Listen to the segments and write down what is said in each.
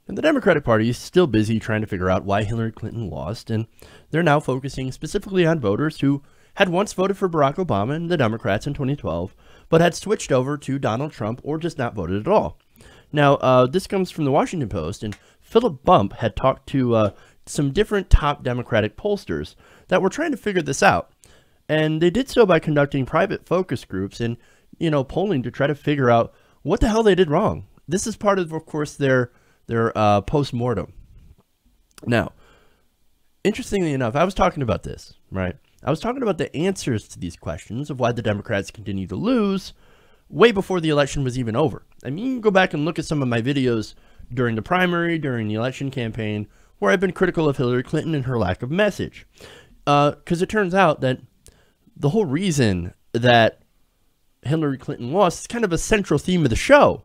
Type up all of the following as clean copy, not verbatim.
And the Democratic Party is still busy trying to figure out why Hillary Clinton lost, and they're now focusing specifically on voters who had once voted for Barack Obama and the Democrats in 2012, but had switched over to Donald Trump or just not voted at all. Now, this comes from the Washington Post, and Philip Bump had talked to some different top Democratic pollsters that were trying to figure this out. And they did so by conducting private focus groups and, polling to try to figure out what the hell they did wrong. This is part of course, their post-mortem. Now, interestingly enough, I was talking about this, right? I was talking about the answers to these questions of why the Democrats continue to lose way before the election was even over. I mean, you can go back and look at some of my videos during the primary, during the election campaign, where I've been critical of Hillary Clinton and her lack of message. Because it turns out that the whole reason that Hillary Clinton lost is kind of a central theme of the show.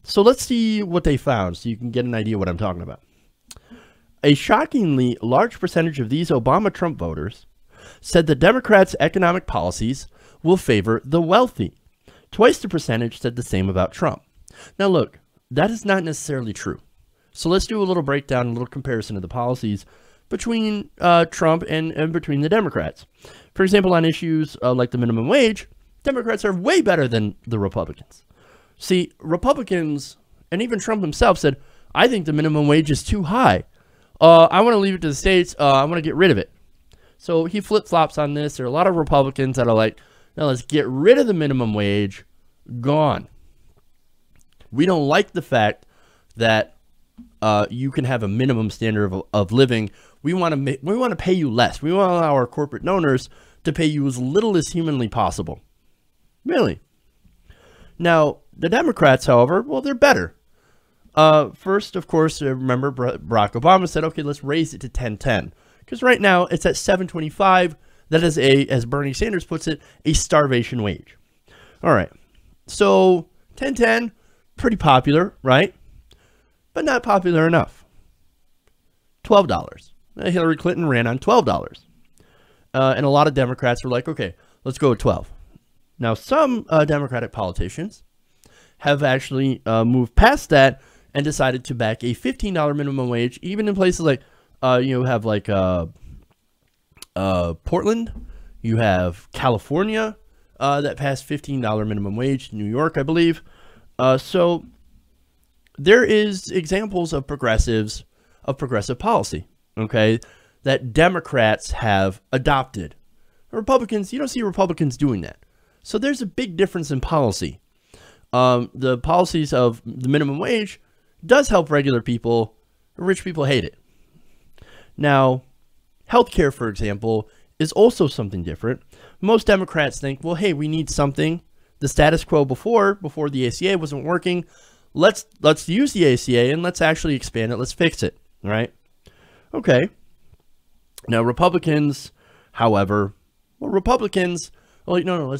So let's see what they found so you can get an idea what I'm talking about. A shockingly large percentage of these Obama-Trump voters said the Democrats' economic policies will favor the wealthy. Twice the percentage said the same about Trump. Now look, that is not necessarily true. So let's do a little breakdown, a little comparison of the policies between Trump and between the Democrats. For example, on issues like the minimum wage, Democrats are way better than the Republicans. See, Republicans, and even Trump himself said, I think the minimum wage is too high. I want to leave it to the states. I want to get rid of it. So he flip-flops on this. There are a lot of Republicans that are like, no, let's get rid of the minimum wage. Gone. We don't like the fact that you can have a minimum standard of living. We want to pay you less. We want our corporate donors to pay you as little as humanly possible. Really. Now, the Democrats, however, well, they're better. First, of course, remember Barack Obama said, okay, let's raise it to 1010. Because right now it's at 725. That is as Bernie Sanders puts it, a starvation wage. All right. So 1010, pretty popular, right? But not popular enough. $12. Hillary Clinton ran on $12. And a lot of Democrats were like, okay, let's go with 12. Now, some Democratic politicians have actually moved past that and decided to back a $15 minimum wage, even in places like, you have like Portland, you have California that passed $15 minimum wage, New York, I believe. So there is examples of progressive policy, okay, that Democrats have adopted. Republicans, you don't see Republicans doing that. So there's a big difference in policy. The policies of the minimum wage does help regular people. Rich people hate it. Now, healthcare, for example, is also something different. Most Democrats think, well, hey, we need something. The status quo before the ACA wasn't working. Let's use the ACA and let's actually expand it. Let's fix it, right? Okay. Now, Republicans, however, well, no,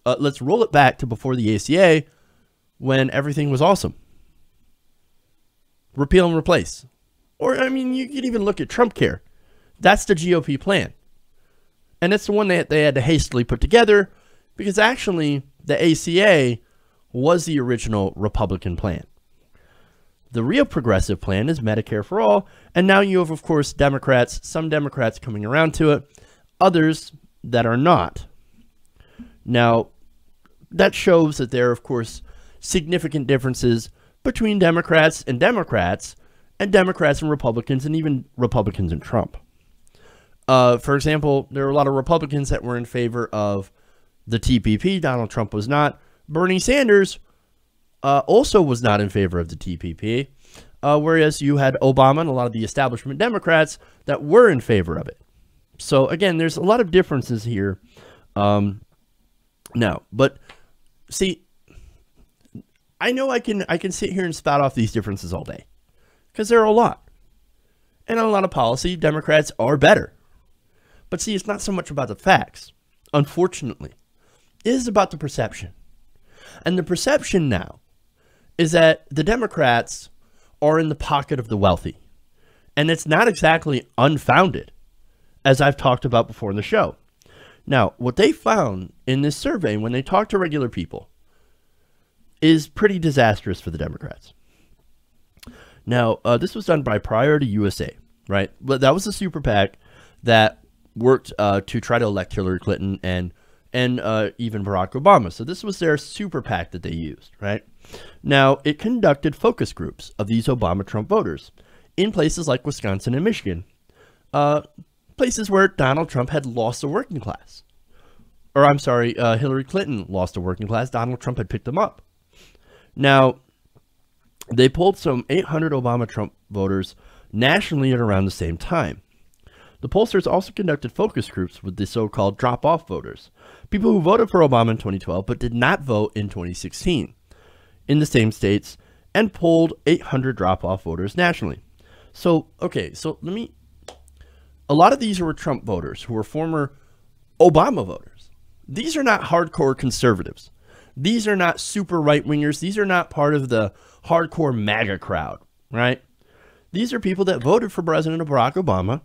let's roll it back to before the ACA when everything was awesome. Repeal and replace. Or, I mean, you could even look at Trump Care. That's the GOP plan. And it's the one that they had to hastily put together because actually the ACA was the original Republican plan. The real progressive plan is Medicare for all. And now you have, of course, Democrats, some Democrats coming around to it, others that are not. Now, that shows that there are, of course, significant differences between Democrats and Democrats and Republicans and even Republicans and Trump. For example, there are a lot of Republicans that were in favor of the TPP. Donald Trump was not. Bernie Sanders also was not in favor of the TPP, whereas you had Obama and a lot of the establishment Democrats that were in favor of it. So again, there's a lot of differences here. Now, but see, I know I can sit here and spout off these differences all day because there are a lot. And on a lot of policy, Democrats are better. But see, it's not so much about the facts, unfortunately. It is about the perception. And the perception now is that the Democrats are in the pocket of the wealthy. And it's not exactly unfounded, as I've talked about before in the show. Now, what they found in this survey when they talked to regular people is pretty disastrous for the Democrats. Now, this was done by Priority USA, right? But that was a super PAC that worked to try to elect Hillary Clinton and even Barack Obama. So this was their super PAC that they used, right? Now, it conducted focus groups of these Obama-Trump voters in places like Wisconsin and Michigan, places where Donald Trump had lost the working class. Or I'm sorry, Hillary Clinton lost the working class. Donald Trump had picked them up. Now, they polled some 800 Obama-Trump voters nationally at around the same time. The pollsters also conducted focus groups with the so-called drop-off voters, people who voted for Obama in 2012 but did not vote in 2016 in the same states, and polled 800 drop-off voters nationally. So, okay, so a lot of these were Trump voters who were former Obama voters. These are not hardcore conservatives. These are not super right-wingers. These are not part of the hardcore MAGA crowd, right? These are people that voted for President Barack Obama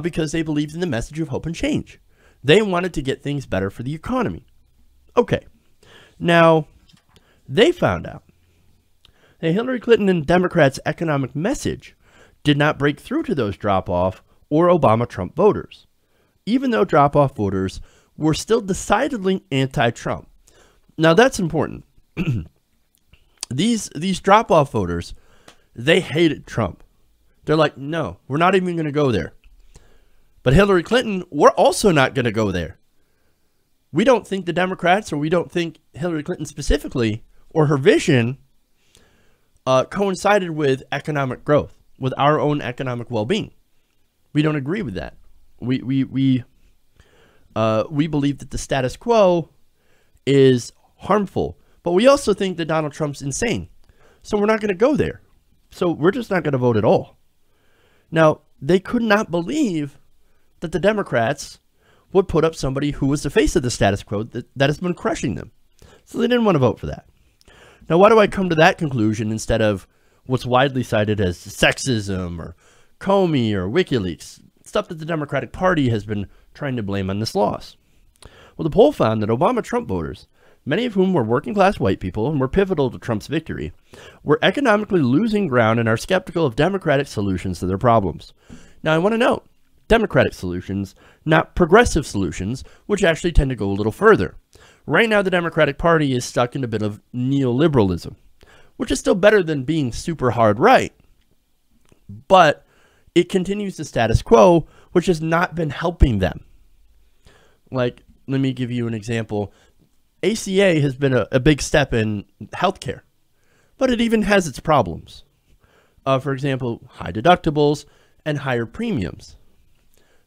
because they believed in the message of hope and change. They wanted to get things better for the economy. Okay. Now, they found out that Hillary Clinton and Democrats' economic message did not break through to those drop-off or Obama-Trump voters, even though drop-off voters were still decidedly anti-Trump. Now, that's important. These drop-off voters, they hated Trump. They're like, no, we're not even going to go there. But Hillary Clinton, we're also not going to go there. We don't think the Democrats, or we don't think Hillary Clinton specifically, or her vision, coincided with economic growth, with our own economic well-being. We don't agree with that. We believe that the status quo is harmful, but we also think that Donald Trump's insane. So we're not going to go there. So we're just not going to vote at all. Now, they could not believe that the Democrats would put up somebody who was the face of the status quo that has been crushing them. So they didn't want to vote for that. Now, why do I come to that conclusion instead of what's widely cited as sexism or Comey or WikiLeaks, stuff that the Democratic Party has been trying to blame on this loss? Well, the poll found that Obama-Trump voters, many of whom were working-class white people and were pivotal to Trump's victory, were economically losing ground and are skeptical of Democratic solutions to their problems. Now, I want to note, Democratic solutions, not progressive solutions, which actually tend to go a little further. Right now, the Democratic Party is stuck in a bit of neoliberalism, which is still better than being super hard right, but it continues the status quo, which has not been helping them. Like, let me give you an example. ACA has been a big step in healthcare, but it even has its problems. For example, high deductibles and higher premiums.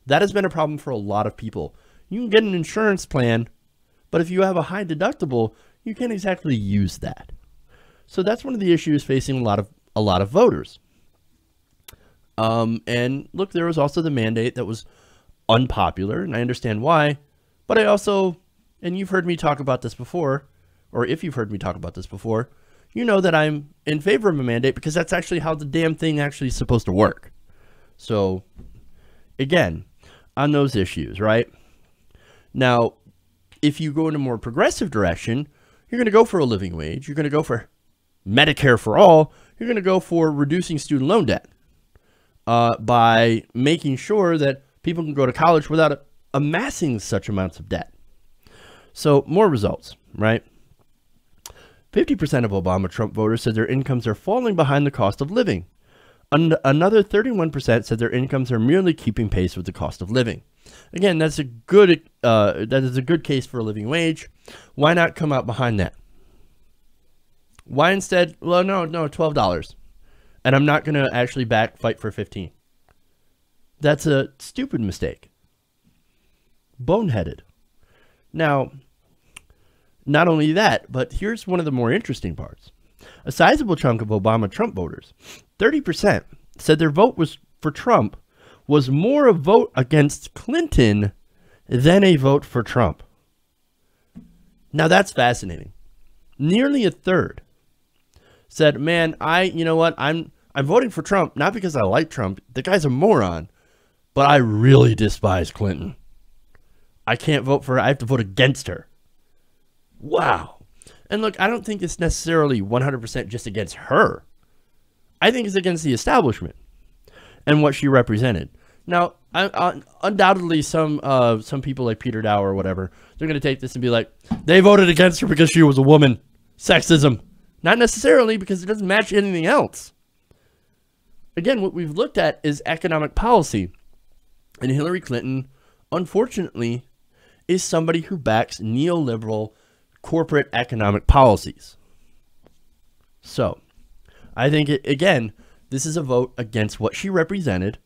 That has been a problem for a lot of people. You can get an insurance plan, but if you have a high deductible, you can't exactly use that. So that's one of the issues facing a lot of voters. And look, there was also the mandate that was unpopular, and I understand why, but I also, and you've heard me talk about this before, or if you've heard me talk about this before, you know that I'm in favor of a mandate because that's actually how the damn thing actually is supposed to work. So, again, on those issues, right? Now, if you go in a more progressive direction, you're going to go for a living wage. You're going to go for Medicare for all. You're going to go for reducing student loan debt by making sure that people can go to college without amassing such amounts of debt. So more results, right? 50% of Obama-Trump voters said their incomes are falling behind the cost of living. Another 31% said their incomes are merely keeping pace with the cost of living. Again, that is a good case for a living wage. Why not come out behind that? Why instead? Well, no, $12, and I'm not going to actually fight for 15. That's a stupid mistake. Boneheaded. Now, not only that, but here's one of the more interesting parts. A sizable chunk of Obama-Trump voters, 30%, said their vote for Trump was more a vote against Clinton than a vote for Trump. Now that's fascinating. Nearly a third said, man, you know what, I'm voting for Trump, not because I like Trump, the guy's a moron, but I really despise Clinton. I can't vote for her, I have to vote against her. Wow. And look, I don't think it's necessarily 100% just against her. I think is against the establishment and what she represented. Now, undoubtedly, some people like Peter Dow or whatever, they're going to take this and be like, they voted against her because she was a woman. Sexism. Not necessarily, because it doesn't match anything else. Again, what we've looked at is economic policy. And Hillary Clinton, unfortunately, is somebody who backs neoliberal corporate economic policies. So, I think, again, this is a vote against what she represented,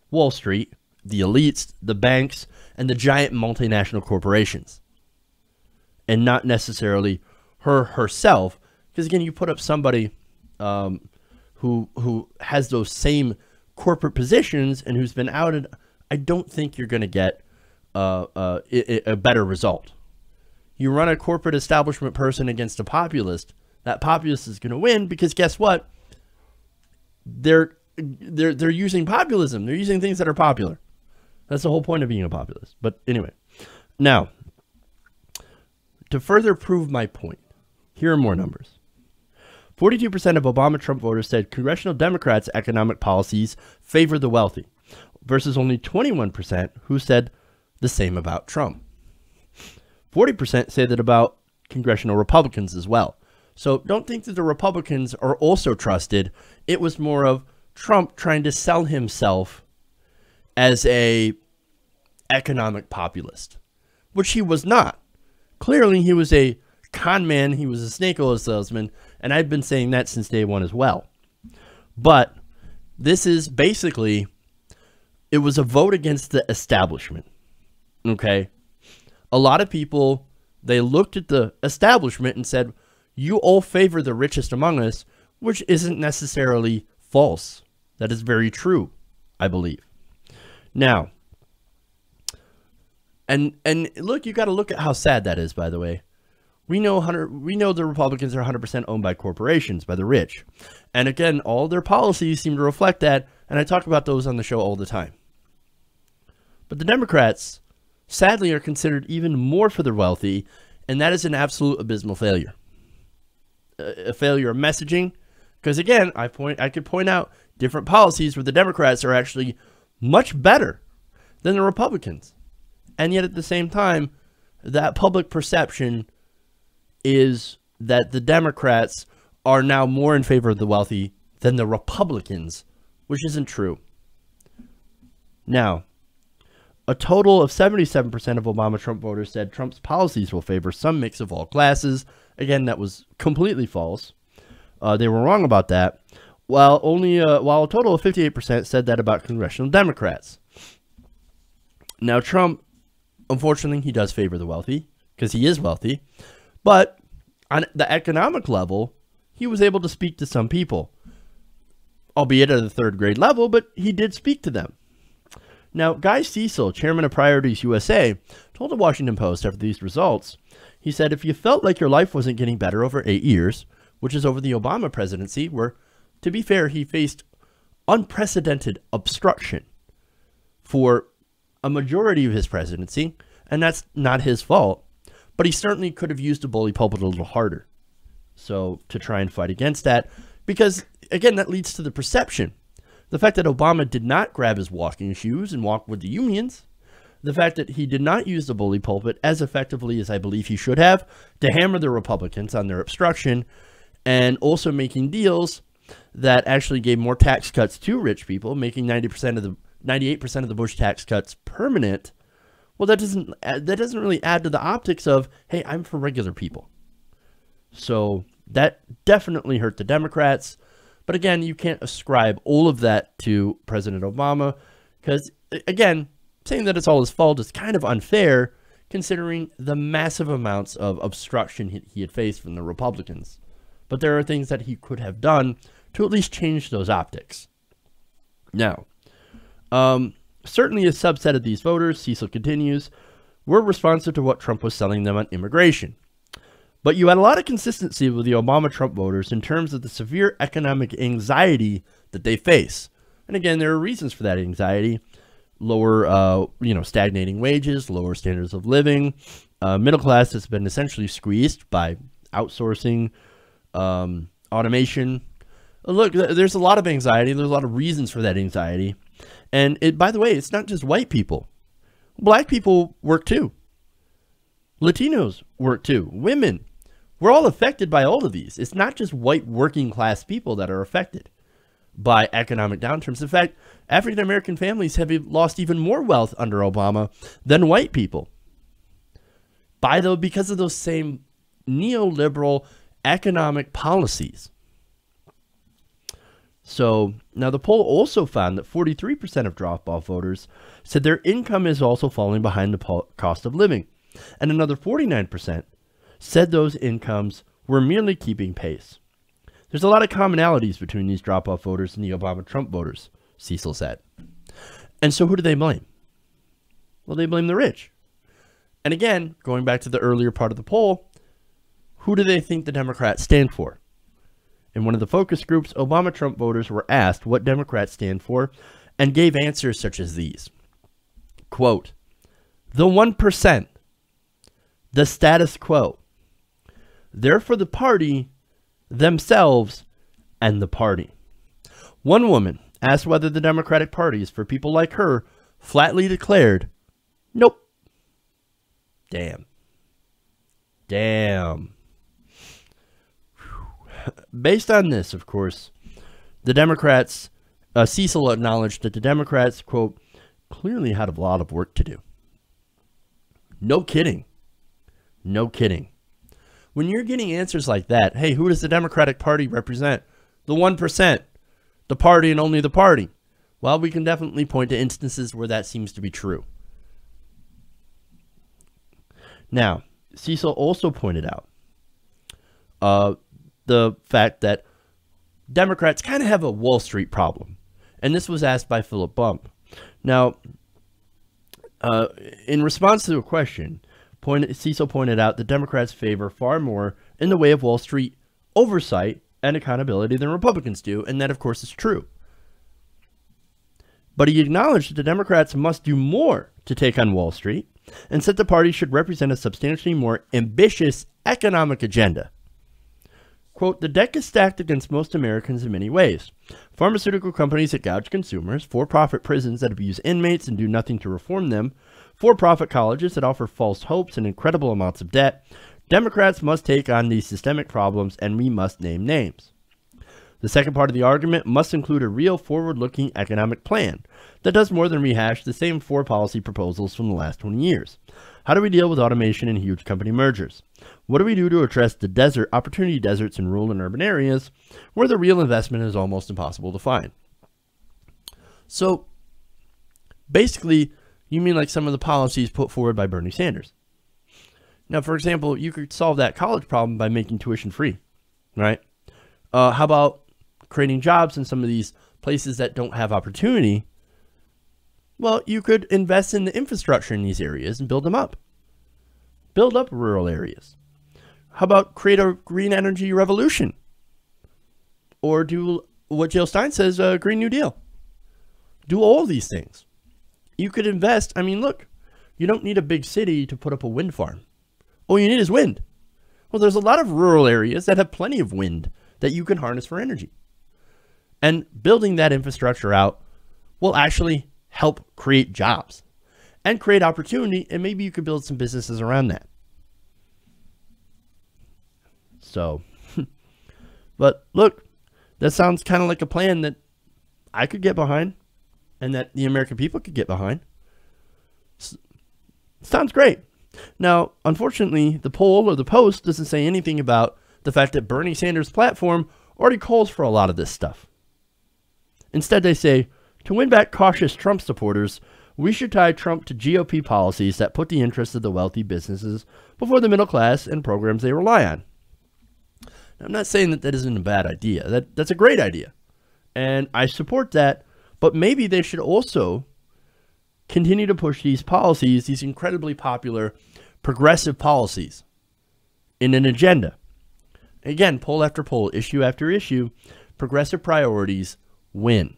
Wall Street, the elites, the banks, and the giant multinational corporations. And not necessarily her herself, because, again, you put up somebody who has those same corporate positions and who's been outed, I don't think you're going to get a better result. You run a corporate establishment person against a populist, that populist is going to win because guess what? They're using populism. They're using things that are popular. That's the whole point of being a populist. But anyway, now, to further prove my point, here are more numbers. 42% of Obama-Trump voters said congressional Democrats' economic policies favor the wealthy, versus only 21% who said the same about Trump. 40% say that about congressional Republicans as well. So don't think that the Republicans are also trusted. It was more of Trump trying to sell himself as a economic populist, which he was not. Clearly, he was a con man. He was a snake oil salesman, and I've been saying that since day one as well. But this is basically, it was a vote against the establishment. Okay? A lot of people, they looked at the establishment and said, you all favor the richest among us, which isn't necessarily false. That is very true, I believe. Now, and look, you got to look at how sad that is, by the way. We know the Republicans are 100% owned by corporations, by the rich. And again, all their policies seem to reflect that, and I talk about those on the show all the time. But the Democrats, sadly, are considered even more for the wealthy, and that is an absolute abysmal failure. A failure of messaging, because again, I could point out different policies where the Democrats are actually much better than the Republicans. And yet at the same time, that public perception is that the Democrats are now more in favor of the wealthy than the Republicans, which isn't true. Now, a total of 77% of Obama-Trump voters said Trump's policies will favor some mix of all classes. Again, that was completely false. They were wrong about that. While a total of 58% said that about congressional Democrats. Now, Trump, unfortunately, he does favor the wealthy because he is wealthy. But on the economic level, he was able to speak to some people, albeit at a third grade level, but he did speak to them. Now, Guy Cecil, chairman of Priorities USA, told the Washington Post after these results, he said, if you felt like your life wasn't getting better over 8 years, which is over the Obama presidency, where, to be fair, he faced unprecedented obstruction for a majority of his presidency, and that's not his fault, but he certainly could have used the bully pulpit a little harder. So, to try and fight against that, because, again, that leads to the perception. The fact that Obama did not grab his walking shoes and walk with the unions. The fact that he did not use the bully pulpit as effectively as I believe he should have to hammer the Republicans on their obstruction, and also making deals that actually gave more tax cuts to rich people, making 98% of the Bush tax cuts permanent. Well, that doesn't really add to the optics of, hey, I'm for regular people. So that definitely hurt the Democrats. But again, you can't ascribe all of that to President Obama because, again, saying that it's all his fault is kind of unfair considering the massive amounts of obstruction he had faced from the Republicans. But there are things that he could have done to at least change those optics. Now, certainly a subset of these voters, Cecil continues, were responsive to what Trump was selling them on immigration. But you had a lot of consistency with the Obama-Trump voters in terms of the severe economic anxiety that they face. And again, there are reasons for that anxiety. Lower, stagnating wages, lower standards of living. Middle class has been essentially squeezed by outsourcing, automation, Look, there's a lot of anxiety. There's a lot of reasons for that anxiety. And by the way, it's not just white people. Black people work too. Latinos work too. Women. We're all affected by all of these. It's not just white working class people that are affected by economic downturns. In fact, African American families have lost even more wealth under Obama than white people because of those same neoliberal economic policies. So now the poll also found that 43% of drop-off voters said their income is also falling behind the cost of living, and another 49% said those incomes were merely keeping pace. There's a lot of commonalities between these drop-off voters and the Obama-Trump voters, Cecil said. And so who do they blame? Well, they blame the rich. And again, going back to the earlier part of the poll, who do they think the Democrats stand for? In one of the focus groups, Obama-Trump voters were asked what Democrats stand for and gave answers such as these. Quote, the 1%, the status quo. They're for the party, themselves, and the party. One woman asked whether the Democratic Party is for people like her, flatly declared, nope. Damn. Based on this, of course, the Democrats, Cecil acknowledged that the Democrats, quote, clearly had a lot of work to do. No kidding. No kidding. When you're getting answers like that, hey, who does the Democratic Party represent? The 1%, the party and only the party. Well, we can definitely point to instances where that seems to be true. Now, Cecil also pointed out the fact that Democrats kind of have a Wall Street problem. And this was asked by Philip Bump. Now, in response to a question, Cecil pointed out that Democrats favor far more in the way of Wall Street oversight and accountability than Republicans do, and that, of course, is true. But he acknowledged that the Democrats must do more to take on Wall Street and said the party should represent a substantially more ambitious economic agenda. Quote, the deck is stacked against most Americans in many ways. Pharmaceutical companies that gouge consumers, for-profit prisons that abuse inmates and do nothing to reform them, for-profit colleges that offer false hopes and incredible amounts of debt. Democrats must take on these systemic problems, and we must name names. The second part of the argument must include a real forward-looking economic plan that does more than rehash the same four policy proposals from the last 20 years. How do we deal with automation and huge company mergers? What do we do to address the opportunity deserts in rural and urban areas where the real investment is almost impossible to find? So, basically, you mean like some of the policies put forward by Bernie Sanders. Now, for example, you could solve that college problem by making tuition free, right? How about creating jobs in some of these places that don't have opportunity? Well, you could invest in the infrastructure in these areas and build them up. Build up rural areas. How about create a green energy revolution? Or do what Jill Stein says, a Green New Deal. Do all these things. You could invest. I mean, look, you don't need a big city to put up a wind farm. All you need is wind. Well, there's a lot of rural areas that have plenty of wind that you can harness for energy. And building that infrastructure out will actually help create jobs and create opportunity, and maybe you could build some businesses around that. So, but look, that sounds kind of like a plan that I could get behind and that the American people could get behind. Sounds great. Now, unfortunately, the poll or the post doesn't say anything about the fact that Bernie Sanders' platform already calls for a lot of this stuff. Instead, they say, to win back cautious Trump supporters, we should tie Trump to GOP policies that put the interests of the wealthy businesses before the middle class and programs they rely on. Now, I'm not saying that that isn't a bad idea. That's a great idea. And I support that. But maybe they should also continue to push these policies, these incredibly popular progressive policies, in an agenda. Again, poll after poll, issue after issue, progressive priorities win.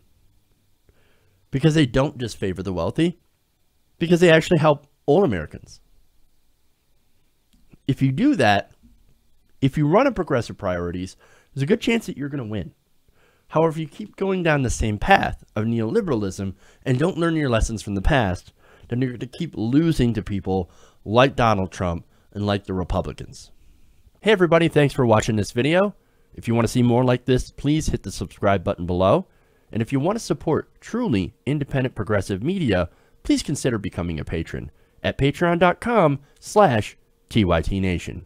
Because they don't just favor the wealthy, because they actually help all Americans. If you do that, if you run on progressive priorities, there's a good chance that you're going to win. However, if you keep going down the same path of neoliberalism and don't learn your lessons from the past, then you're going to keep losing to people like Donald Trump and like the Republicans. Hey everybody, thanks for watching this video. If you want to see more like this, please hit the subscribe button below. And if you want to support truly independent progressive media, please consider becoming a patron at patreon.com/TYTNation.